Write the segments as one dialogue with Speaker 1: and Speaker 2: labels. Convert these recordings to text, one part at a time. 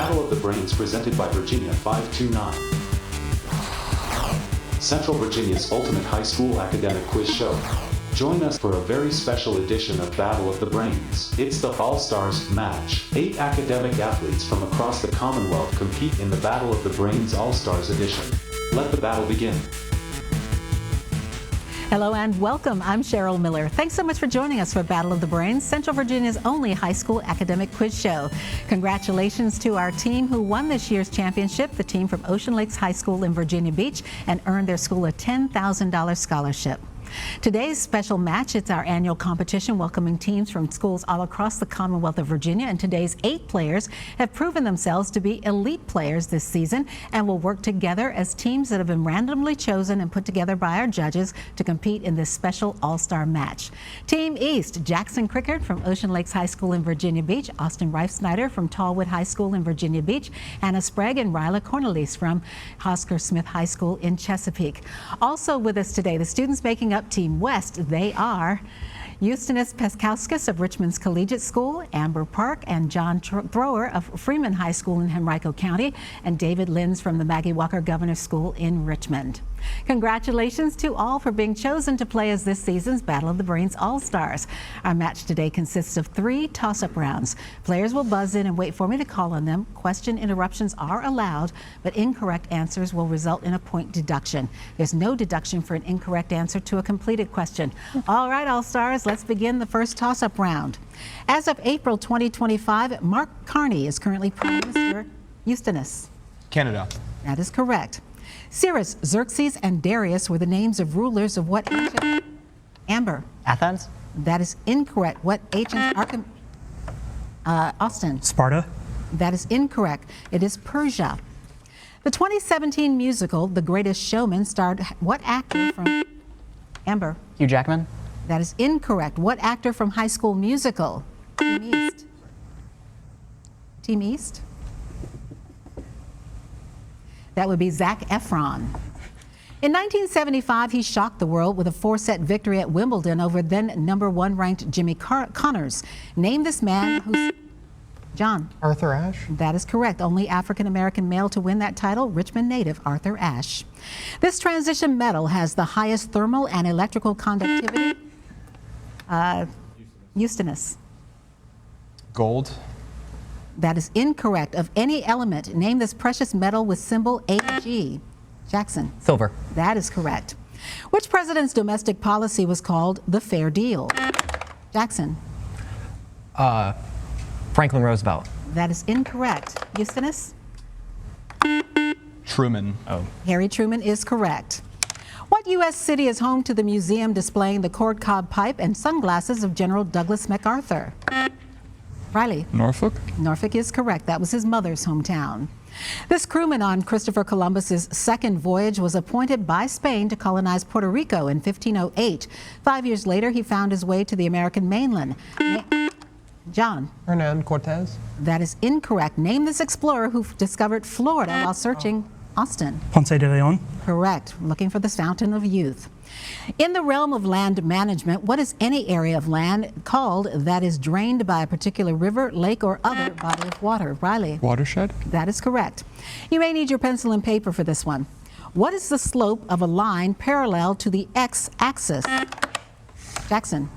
Speaker 1: Battle of the Brains presented by Virginia 529. Central Virginia's ultimate high school academic quiz show. Join us for a very special edition of Battle of the Brains. It's the All-Stars match. 8 academic athletes from across the Commonwealth compete in the Battle of the Brains All-Stars edition. Let the battle begin.
Speaker 2: Hello and welcome. I'm Cheryl Miller. Thanks so much for joining us for Battle of the Brains, Central Virginia's only high school academic quiz show. Congratulations to our team who won this year's championship, the team from Ocean Lakes High School in Virginia Beach, and earned their school a $10,000 scholarship. Today's special match, it's our annual competition welcoming teams from schools all across the Commonwealth of Virginia, and today's 8 players have proven themselves to be elite players this season and will work together as teams that have been randomly chosen and put together by our judges to compete in this special all-star match. Team East, Jackson Crickard from Ocean Lakes High School in Virginia Beach, Austin Reif-Snyder from Tallwood High School in Virginia Beach, Hannah Sprague and Ryla Cornelise from Oscar Smith High School in Chesapeake. Also with us today, the students making up Team West. They are Eustanis Peskauskas of Richmond's Collegiate School, Amber Park and John Thrower of Freeman High School in Henrico County, and David Linz from the Maggie Walker Governor School in Richmond. Congratulations to all for being chosen to play as this season's Battle of the Brains All-Stars. Our match today consists of 3 toss-up rounds. Players will buzz in and wait for me to call on them. Question interruptions are allowed, but incorrect answers will result in a point deduction. There's no deduction for an incorrect answer to a completed question. All right, All-Stars, let's begin the first toss-up round. As of April 2025, Mark Carney is currently Prime Minister. Eustanis.
Speaker 3: Canada.
Speaker 2: That is correct. Cyrus, Xerxes, and Darius were the names of rulers of what ancient... Amber.
Speaker 4: Athens.
Speaker 2: That is incorrect. What ancient Austin.
Speaker 5: Sparta.
Speaker 2: That is incorrect. It is Persia. The 2017 musical, The Greatest Showman, starred what actor from... Amber.
Speaker 4: Hugh Jackman.
Speaker 2: That is incorrect. What actor from High School Musical? Team East. Team East. That would be Zac Efron. In 1975, he shocked the world with a 4-set victory at Wimbledon over then #1 ranked Jimmy Connors. Name this man who's... John.
Speaker 3: Arthur Ashe.
Speaker 2: That is correct. Only African-American male to win that title, Richmond native Arthur Ashe. This transition metal has the highest thermal and electrical conductivity. Eustanis.
Speaker 3: Gold.
Speaker 2: That is incorrect. Of any element, name this precious metal with symbol Ag. Jackson.
Speaker 4: Silver.
Speaker 2: That is correct. Which president's domestic policy was called the Fair Deal? Jackson.
Speaker 4: Franklin Roosevelt.
Speaker 2: That is incorrect. Eustanis.
Speaker 3: Truman.
Speaker 4: Oh.
Speaker 2: Harry Truman is correct. What U.S. city is home to the museum displaying the corncob pipe and sunglasses of General Douglas MacArthur? Riley.
Speaker 3: Norfolk.
Speaker 2: Norfolk is correct. That was his mother's hometown. This crewman on Christopher Columbus's second voyage was appointed by Spain to colonize Puerto Rico in 1508. 5 years later, he found his way to the American mainland. John.
Speaker 3: Hernan Cortez.
Speaker 2: That is incorrect. Name this explorer who discovered Florida while searching Austin.
Speaker 5: Ponce de Leon.
Speaker 2: Correct. Looking for the fountain of youth. In the realm of land management, what is any area of land called that is drained by a particular river, lake, or other body of water? Riley.
Speaker 3: Watershed.
Speaker 2: That is correct. You may need your pencil and paper for this one. What is the slope of a line parallel to the x-axis? Jackson.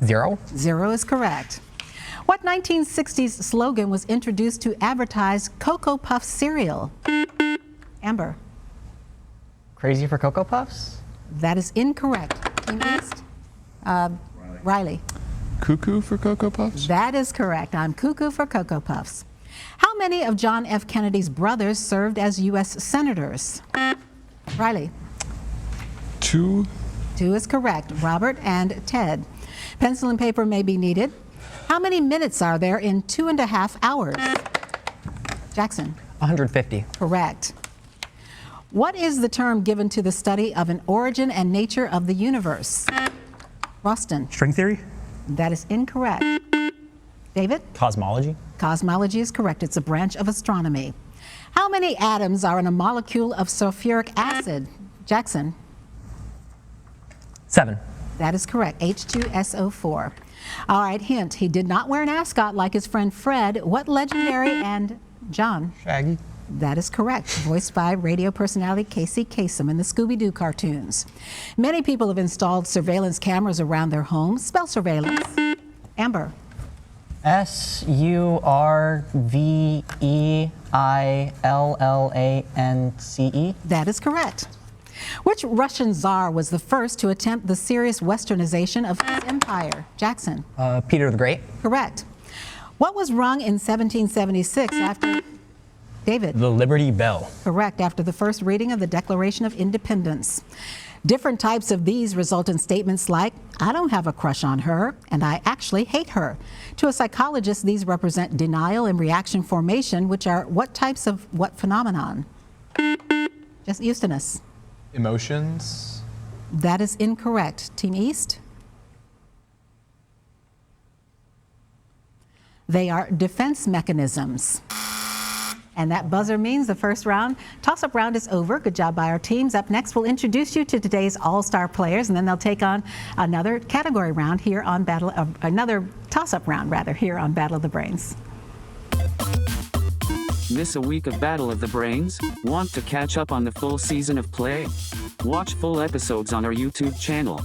Speaker 4: 0.
Speaker 2: 0 is correct. What 1960s slogan was introduced to advertise Cocoa Puff cereal? Amber.
Speaker 4: Crazy for Cocoa Puffs?
Speaker 2: That is incorrect. Team East. Riley.
Speaker 3: Cuckoo for Cocoa Puffs.
Speaker 2: That is correct. I'm cuckoo for Cocoa Puffs. How many of John F. Kennedy's brothers served as U.S. senators? Riley.
Speaker 3: 2.
Speaker 2: 2 is correct. Robert and Ted. Pencil and paper may be needed. How many minutes are there in 2.5 hours? Jackson.
Speaker 4: 150.
Speaker 2: Correct. What is the term given to the study of an origin and nature of the universe? Roston.
Speaker 5: String theory.
Speaker 2: That is incorrect. David?
Speaker 4: Cosmology.
Speaker 2: Cosmology is correct. It's a branch of astronomy. How many atoms are in a molecule of sulfuric acid? Jackson.
Speaker 4: 7.
Speaker 2: That is correct, H2SO4. All right, hint, he did not wear an ascot like his friend Fred. What legendary and John?
Speaker 3: Shaggy.
Speaker 2: That is correct, voiced by radio personality Casey Kasem in the Scooby-Doo cartoons. Many people have installed surveillance cameras around their homes. Spell surveillance. Amber.
Speaker 4: Surveillance.
Speaker 2: That is correct. Which Russian czar was the first to attempt the serious westernization of his empire? Jackson.
Speaker 4: Peter the Great.
Speaker 2: Correct. What was rung in 1776 after David?
Speaker 4: The Liberty Bell.
Speaker 2: Correct, after the first reading of the Declaration of Independence. Different types of these result in statements like, I don't have a crush on her, and I actually hate her. To a psychologist, these represent denial and reaction formation, which are what types of what phenomenon? Just Eustonus.
Speaker 3: Emotions.
Speaker 2: That is incorrect. Team East? They are defense mechanisms. And that buzzer means the first round, toss-up round, is over. Good job by our teams. Up next, we'll introduce you to today's all-star players, and then they'll take on another category round here on another toss-up round rather, here on Battle of the Brains.
Speaker 5: Miss a week of Battle of the Brains? Want to catch up on the full season of play? Watch full episodes on our YouTube channel.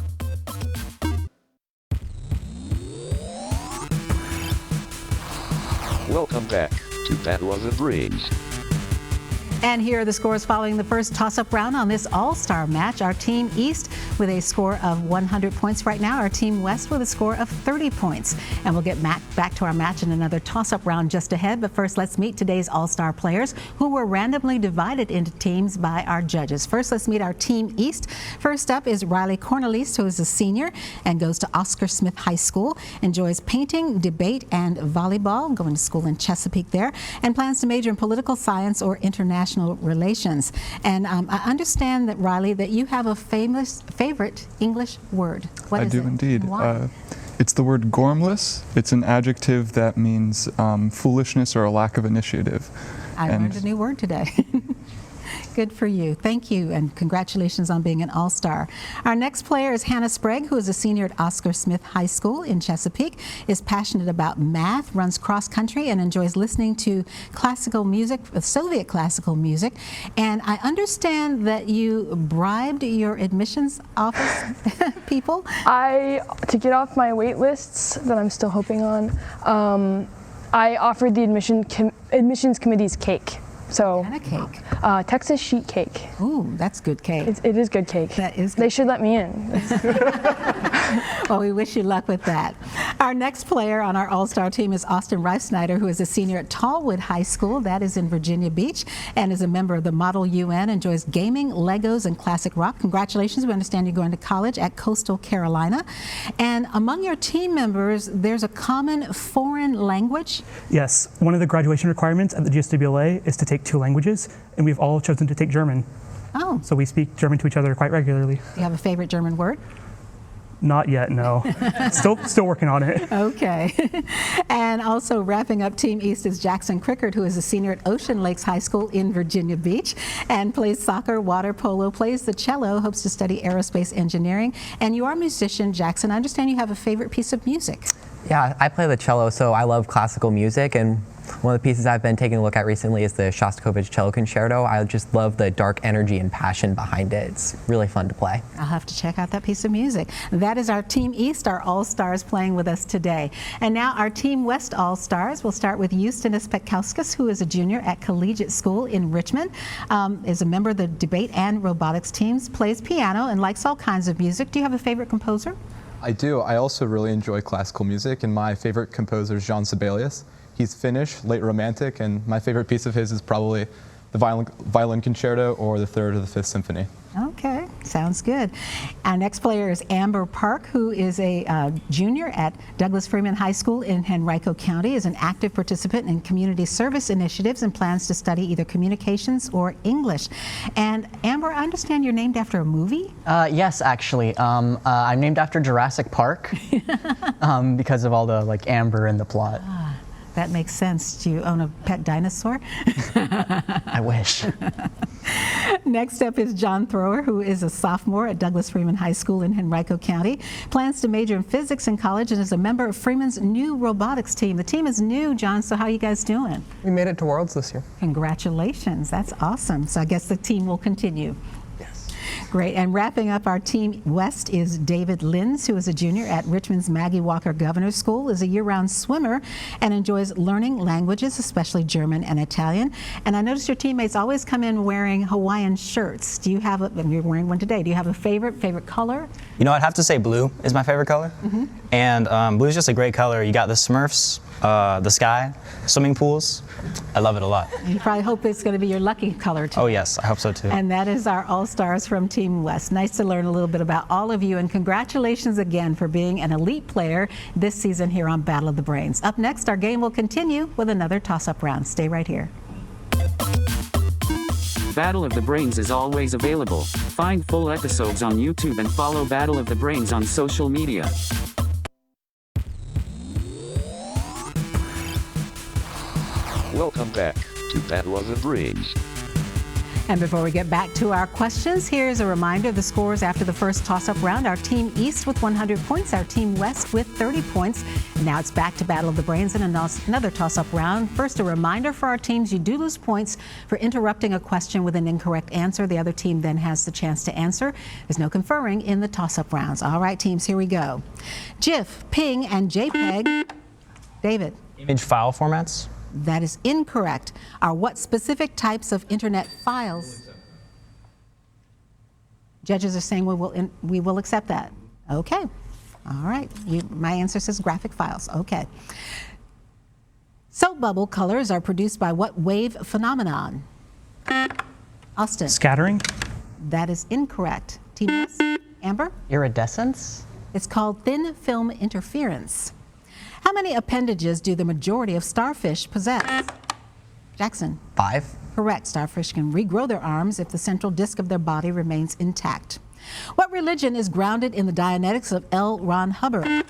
Speaker 6: Welcome back to Battle of the Brains.
Speaker 2: And here are the scores following the first toss-up round on this all-star match. Our Team East with a score of 100 points right now. Our Team West with a score of 30 points. And we'll get back to our match in another toss-up round just ahead. But first, let's meet today's all-star players who were randomly divided into teams by our judges. First, let's meet our Team East. First up is Riley Cornelise, who is a senior and goes to Oscar Smith High School, enjoys painting, debate, and volleyball, going to school in Chesapeake there, and plans to major in political science or international relations. And I understand that, Riley, that you have a favorite English word. What is it?
Speaker 3: I do indeed.
Speaker 2: Why?
Speaker 3: It's the word gormless. It's an adjective that means foolishness or a lack of initiative.
Speaker 2: I learned a new word today. Good for you. Thank you, and congratulations on being an all-star. Our next player is Hannah Sprague, who is a senior at Oscar Smith High School in Chesapeake, is passionate about math, runs cross-country, and enjoys listening to classical music, Soviet classical music. And I understand that you bribed your admissions office people?
Speaker 7: To get off my wait lists that I'm still hoping on, I offered the admissions committee's cake. So,
Speaker 2: What kind of cake?
Speaker 7: Texas sheet cake.
Speaker 2: Ooh, that's good cake.
Speaker 7: It is good cake.
Speaker 2: That is good.
Speaker 7: They should let me in.
Speaker 2: Well, we wish you luck with that. Our next player on our all-star team is Austin Reifsnyder, who is a senior at Tallwood High School, that is in Virginia Beach, and is a member of the Model UN, enjoys gaming, Legos, and classic rock. Congratulations. We understand you're going to college at Coastal Carolina. And among your team members, there's a common foreign language.
Speaker 8: Yes, one of the graduation requirements at the GSWLA is to take 2 languages, and we've all chosen to take German.
Speaker 2: Oh.
Speaker 8: So we speak German to each other quite regularly.
Speaker 2: Do you have a favorite German word?
Speaker 8: Not yet, no. Still working on it.
Speaker 2: Okay. And also wrapping up Team East is Jackson Crickard, who is a senior at Ocean Lakes High School in Virginia Beach and plays soccer, water polo, plays the cello, hopes to study aerospace engineering. And you are a musician, Jackson. I understand you have a favorite piece of music.
Speaker 4: Yeah, I play the cello, so I love classical music, and one of the pieces I've been taking a look at recently is the Shostakovich Cello Concerto. I just love the dark energy and passion behind it. It's really fun to play.
Speaker 2: I'll have to check out that piece of music. That is our Team East, our All-Stars playing with us today. And now our Team West All-Stars. We'll start with Eustonus Petkauskas, who is a junior at Collegiate School in Richmond, is a member of the debate and robotics teams, plays piano, and likes all kinds of music. Do you have a favorite composer?
Speaker 9: I do. I also really enjoy classical music, and my favorite composer is Jean Sibelius. He's Finnish, late Romantic, and my favorite piece of his is probably the violin concerto or the Third or the Fifth Symphony.
Speaker 2: Okay, sounds good. Our next player is Amber Park, who is a junior at Douglas Freeman High School in Henrico County, is an active participant in community service initiatives and plans to study either communications or English. And Amber, I understand you're named after a movie?
Speaker 10: Yes, actually. I'm named after Jurassic Park because of all the amber in the plot.
Speaker 2: That makes sense. Do you own a pet dinosaur?
Speaker 10: I wish.
Speaker 2: Next up is John Thrower, who is a sophomore at Douglas Freeman High School in Henrico County. Plans to major in physics in college and is a member of Freeman's new robotics team. The team is new, John, so how are you guys doing?
Speaker 11: We made it to Worlds this year.
Speaker 2: Congratulations, that's awesome. So I guess the team will continue. Great. And wrapping up our Team West is David Linz, who is a junior at Richmond's Maggie Walker Governor's School, is a year-round swimmer and enjoys learning languages, especially German and Italian. And I noticed your teammates always come in wearing Hawaiian shirts. Do you have and you're wearing one today. Do you have a favorite color?
Speaker 12: You know, I'd have to say blue is my favorite color. And blue is just a great color. You got the Smurfs, the sky, swimming pools. I love it a lot.
Speaker 2: You probably hope it's going to be your lucky color too.
Speaker 12: Oh yes, I hope so too.
Speaker 2: And that is our All-Stars from Team West. Nice to learn a little bit about all of you, and congratulations again for being an elite player this season here on Battle of the Brains. Up next, our game will continue with another toss-up round. Stay right here.
Speaker 5: Battle of the Brains is always available. Find full episodes on YouTube and follow Battle of the Brains on social media.
Speaker 6: Welcome back to Battle of the Brains.
Speaker 2: And before we get back to our questions, here's a reminder of the scores after the first toss-up round. Our Team East with 100 points, our Team West with 30 points. And now it's back to Battle of the Brains and another toss-up round. First, a reminder for our teams, you do lose points for interrupting a question with an incorrect answer. The other team then has the chance to answer. There's no conferring in the toss-up rounds. All right, teams, here we go. GIF, PNG, and JPEG. David.
Speaker 12: Image file formats.
Speaker 2: That is incorrect. Are what specific types of internet files? Judges are saying we will accept that. Okay. All right. My answer says graphic files. Okay. Soap bubble colors are produced by what wave phenomenon? Austin.
Speaker 8: Scattering.
Speaker 2: That is incorrect. Team West. Amber.
Speaker 10: Iridescence.
Speaker 2: It's called thin film interference. How many appendages do the majority of starfish possess? Jackson.
Speaker 4: 5.
Speaker 2: Correct. Starfish can regrow their arms if the central disc of their body remains intact. What religion is grounded in the Dianetics of L. Ron Hubbard?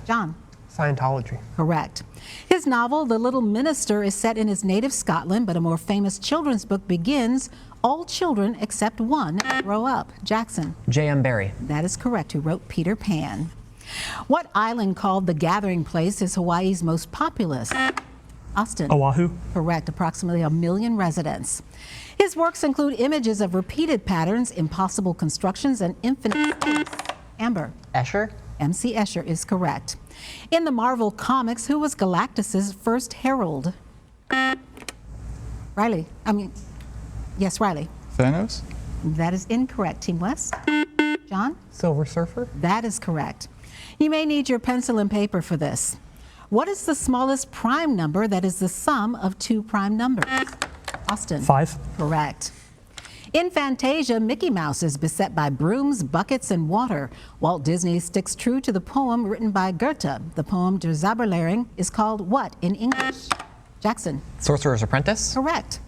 Speaker 2: John.
Speaker 11: Scientology.
Speaker 2: Correct. His novel, The Little Minister, is set in his native Scotland, but a more famous children's book begins, all children except one grow up. Jackson.
Speaker 4: J.M. Barrie.
Speaker 2: That is correct, who wrote Peter Pan. What island called the Gathering Place is Hawaii's most populous? Austin.
Speaker 8: Oahu.
Speaker 2: Correct, approximately 1 million residents. His works include images of repeated patterns, impossible constructions, and infinite space. Amber.
Speaker 10: Escher.
Speaker 2: MC Escher is correct. In the Marvel Comics, who was Galactus's first herald? Riley. Yes, Riley.
Speaker 3: Thanos?
Speaker 2: That is incorrect. Team West. John?
Speaker 11: Silver Surfer.
Speaker 2: That is correct. You may need your pencil and paper for this. What is the smallest prime number that is the sum of two prime numbers? Austin.
Speaker 8: 5.
Speaker 2: Correct. In Fantasia, Mickey Mouse is beset by brooms, buckets, and water. Walt Disney sticks true to the poem written by Goethe. The poem Der Zauberlehrling is called what in English? Jackson.
Speaker 4: Sorcerer's Apprentice.
Speaker 2: Correct.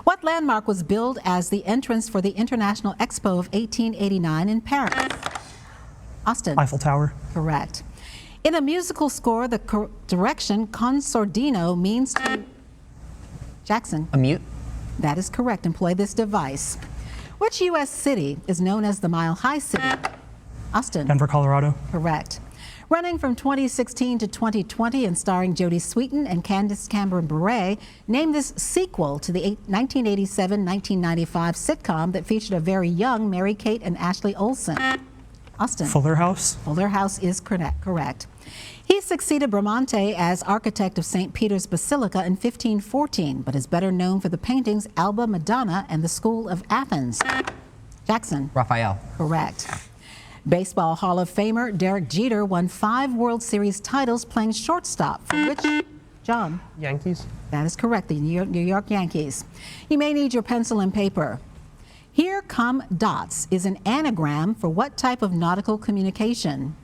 Speaker 2: What landmark was billed as the entrance for the International Expo of 1889 in Paris? Austin.
Speaker 8: Eiffel Tower.
Speaker 2: Correct. In a musical score, the direction con sordino means to... Jackson.
Speaker 4: A mute.
Speaker 2: That is correct. Employ this device. Which U.S. city is known as the Mile High City? Austin.
Speaker 8: Denver, Colorado.
Speaker 2: Correct. Running from 2016 to 2020 and starring Jodie Sweetin and Candace Cameron Bure, name this sequel to the 1987-1995 sitcom that featured a very young Mary-Kate and Ashley Olsen. Austin.
Speaker 8: Fuller House.
Speaker 2: Fuller House is correct. He succeeded Bramante as architect of St. Peter's Basilica in 1514, but is better known for the paintings Alba Madonna and the School of Athens. Jackson.
Speaker 4: Raphael.
Speaker 2: Correct. Baseball Hall of Famer Derek Jeter won 5 World Series titles playing shortstop, for which, John?
Speaker 11: Yankees.
Speaker 2: That is correct, the New York Yankees. You may need your pencil and paper. Here come dots is an anagram for what type of nautical communication?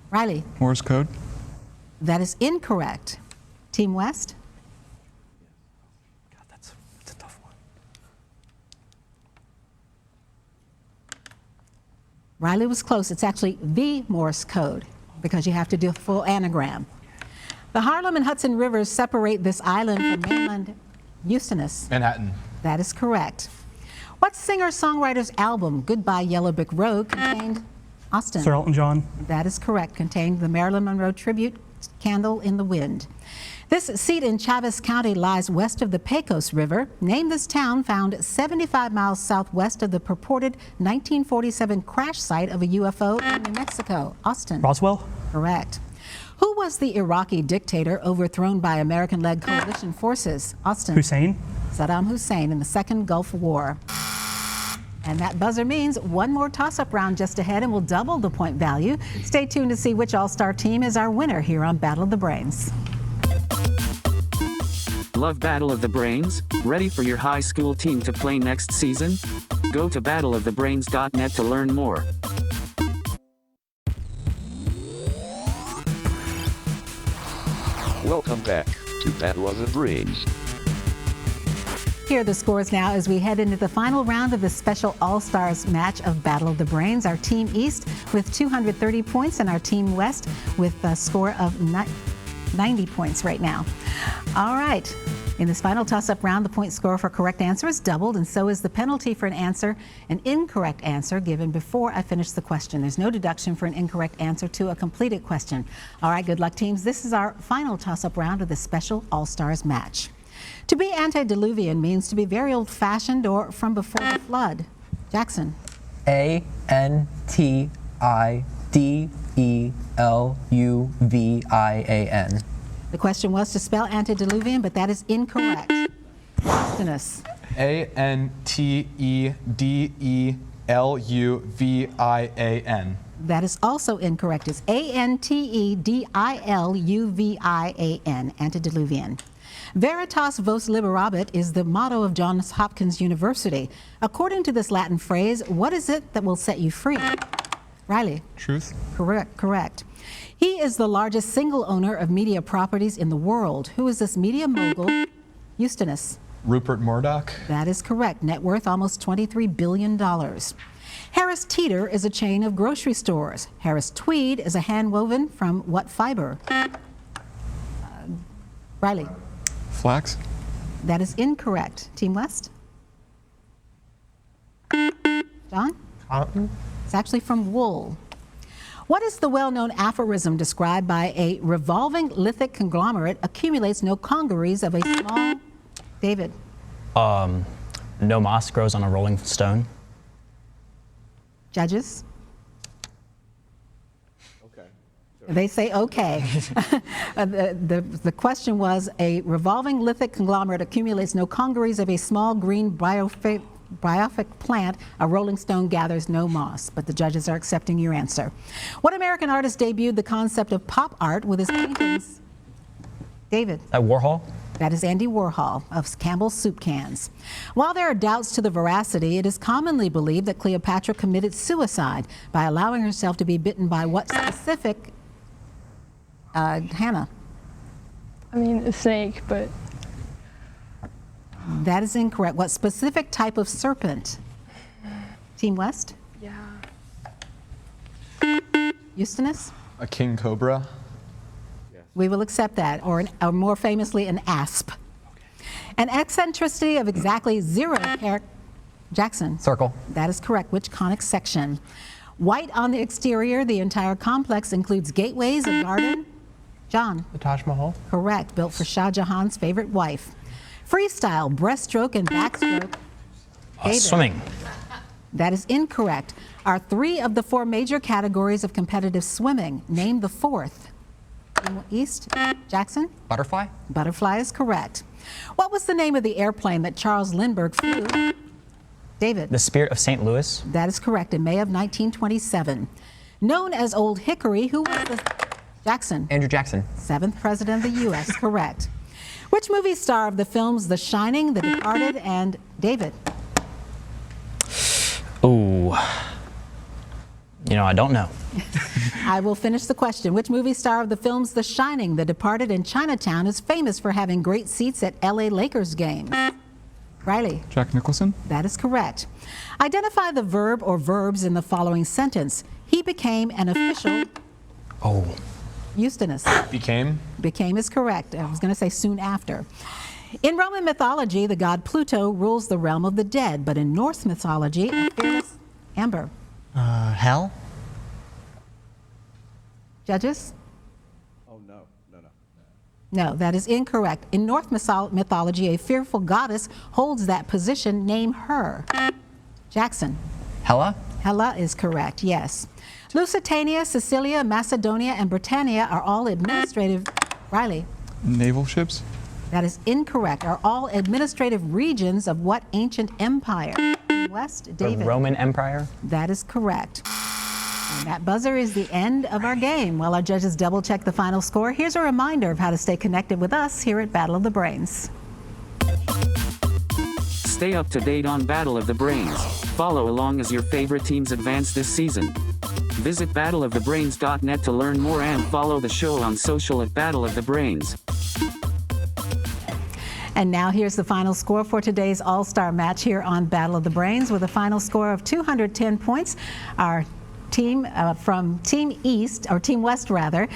Speaker 2: Riley.
Speaker 3: Morse code.
Speaker 2: That is incorrect. Team West.
Speaker 8: God, that's a tough one.
Speaker 2: Riley was close. It's actually the Morse code because you have to do a full anagram. The Harlem and Hudson Rivers separate this island from mainland Eustis.
Speaker 9: Manhattan.
Speaker 2: That is correct. What singer-songwriter's album, Goodbye Yellow Brick Road, contained Austin?
Speaker 8: Sir Elton John.
Speaker 2: That is correct. Contained the Marilyn Monroe tribute, Candle in the Wind. This seat in Chaves County lies west of the Pecos River. Name this town found 75 miles southwest of the purported 1947 crash site of a UFO in New Mexico. Austin?
Speaker 8: Roswell.
Speaker 2: Correct. Who was the Iraqi dictator overthrown by American-led coalition forces? Austin?
Speaker 8: Hussein.
Speaker 2: Saddam Hussein in the Second Gulf War. And that buzzer means one more toss-up round just ahead and we'll double the point value. Stay tuned to see which all-star team is our winner here on Battle of the Brains.
Speaker 5: Love Battle of the Brains? Ready for your high school team to play next season? Go to battleofthebrains.net to learn more.
Speaker 6: Welcome back to Battle of the Brains.
Speaker 2: Here are the scores now as we head into the final round of the special All-Stars match of Battle of the Brains. Our Team East with 230 points and our Team West with a score of 90 points right now. All right. In this final toss-up round, the point score for correct answer is doubled, and so is the penalty for an incorrect answer given before I finish the question. There's no deduction for an incorrect answer to a completed question. All right, good luck, teams. This is our final toss-up round of the special All-Stars match. To be antediluvian means to be very old-fashioned or from before the flood. Jackson.
Speaker 4: Antediluvian.
Speaker 2: The question was to spell antediluvian, but that is incorrect. Dennis.
Speaker 9: Antediluvian.
Speaker 2: That is also incorrect. It's Antediluvian, antediluvian. Veritas vos liberabit is the motto of Johns Hopkins University. According to this Latin phrase, what is it that will set you free? Riley.
Speaker 3: Truth.
Speaker 2: Correct. He is the largest single owner of media properties in the world. Who is this media mogul? Eustace.
Speaker 9: Rupert Murdoch.
Speaker 2: That is correct. Net worth almost $23 billion. Harris Teeter is a chain of grocery stores. Harris Tweed is a hand woven from what fiber? Riley.
Speaker 3: Flax.
Speaker 2: That is incorrect. Team West. John?
Speaker 11: Cotton.
Speaker 2: It's actually from wool. What is the well-known aphorism described by a revolving lithic conglomerate accumulates no congeries of a small... David.
Speaker 12: No moss grows on a rolling stone.
Speaker 2: Judges? Okay. They say okay. The question was, a revolving lithic conglomerate accumulates no congeries of a small green bryophytic plant, a rolling stone gathers no moss, but the judges are accepting your answer. What American artist debuted the concept of pop art with his paintings? David.
Speaker 12: Warhol?
Speaker 2: That is Andy Warhol of Campbell's Soup Cans. While there are doubts to the veracity, it is commonly believed that Cleopatra committed suicide by allowing herself to be bitten by what specific, Hannah?
Speaker 7: I mean, a snake, but...
Speaker 2: That is incorrect. What specific type of serpent? Team West?
Speaker 7: Yeah.
Speaker 2: Eustace?
Speaker 9: A king cobra.
Speaker 2: We will accept that, or more famously, an asp. An eccentricity of exactly 0 Jackson?
Speaker 4: Circle.
Speaker 2: That is correct. Which conic section? White on the exterior, the entire complex includes gateways, a garden. John?
Speaker 11: The Taj Mahal.
Speaker 2: Correct. Built for Shah Jahan's favorite wife. Freestyle, breaststroke, and backstroke.
Speaker 12: Swimming.
Speaker 2: That is incorrect. Are 3 of the 4 major categories of competitive swimming. Name the 4th. East. Jackson?
Speaker 4: Butterfly.
Speaker 2: Butterfly is correct. What was the name of the airplane that Charles Lindbergh flew? David?
Speaker 12: The Spirit of St. Louis.
Speaker 2: That is correct, in May of 1927. Known as Old Hickory, who was the... Jackson?
Speaker 4: Andrew Jackson.
Speaker 2: 7th President of the U.S., correct. Which movie star of the films The Shining, The Departed, and David?
Speaker 12: Ooh. I don't know.
Speaker 2: I will finish the question. Which movie star of the films The Shining, The Departed, and Chinatown is famous for having great seats at L.A. Lakers games? Riley?
Speaker 3: Jack Nicholson.
Speaker 2: That is correct. Identify the verb or verbs in the following sentence. He became an official...
Speaker 12: Oh.
Speaker 2: Eustace.
Speaker 9: Became.
Speaker 2: Became is correct. I was going to say soon after. In Roman mythology, the god Pluto rules the realm of the dead, but in Norse mythology, a fearless Amber.
Speaker 10: Hell?
Speaker 2: Judges? No, that is incorrect. In Norse mythology, a fearful goddess holds that position. Name her. Jackson.
Speaker 4: Hela?
Speaker 2: Hela is correct, yes. Lusitania, Sicilia, Macedonia, and Britannia are all administrative... Riley.
Speaker 3: Naval ships?
Speaker 2: That is incorrect. Are all administrative regions of what ancient empire? West, David.
Speaker 12: The Roman Empire?
Speaker 2: That is correct. And that buzzer is the end of our game. While our judges double check the final score, here's a reminder of how to stay connected with us here at Battle of the Brains.
Speaker 5: Stay up to date on Battle of the Brains. Follow along as your favorite teams advance this season. Visit battleofthebrains.net to learn more and follow the show on social at Battle of the Brains.
Speaker 2: And now here's the final score for today's All-Star match here on Battle of the Brains with a final score of 210 points. Our team from Team East, or Team West rather,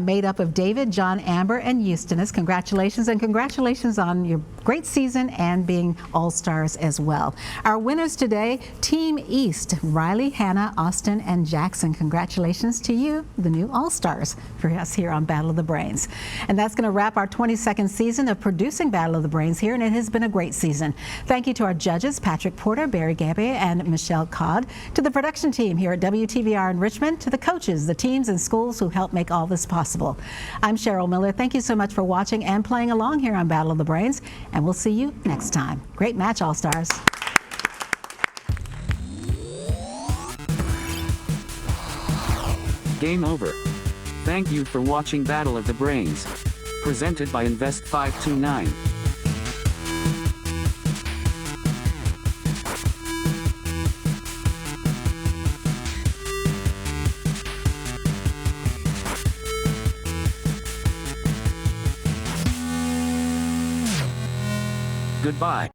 Speaker 2: made up of David, John, Amber, and Eustanis. Congratulations, and congratulations on your great season and being All-Stars as well. Our winners today, Team East, Riley, Hannah, Austin, and Jackson. Congratulations to you, the new All-Stars, for us here on Battle of the Brains. And that's going to wrap our 22nd season of producing Battle of the Brains here, and it has been a great season. Thank you to our judges, Patrick Porter, Barry Gabby, and Michelle Codd, to the production team here at WTVR in Richmond, to the coaches, the teams, and schools who helped make all this possible. I'm Cheryl Miller. Thank you so much for watching and playing along here on Battle of the Brains, and we'll see you next time. Great match, All-Stars.
Speaker 5: Game over. Thank you for watching Battle of the Brains. Presented by Invest 529. Goodbye.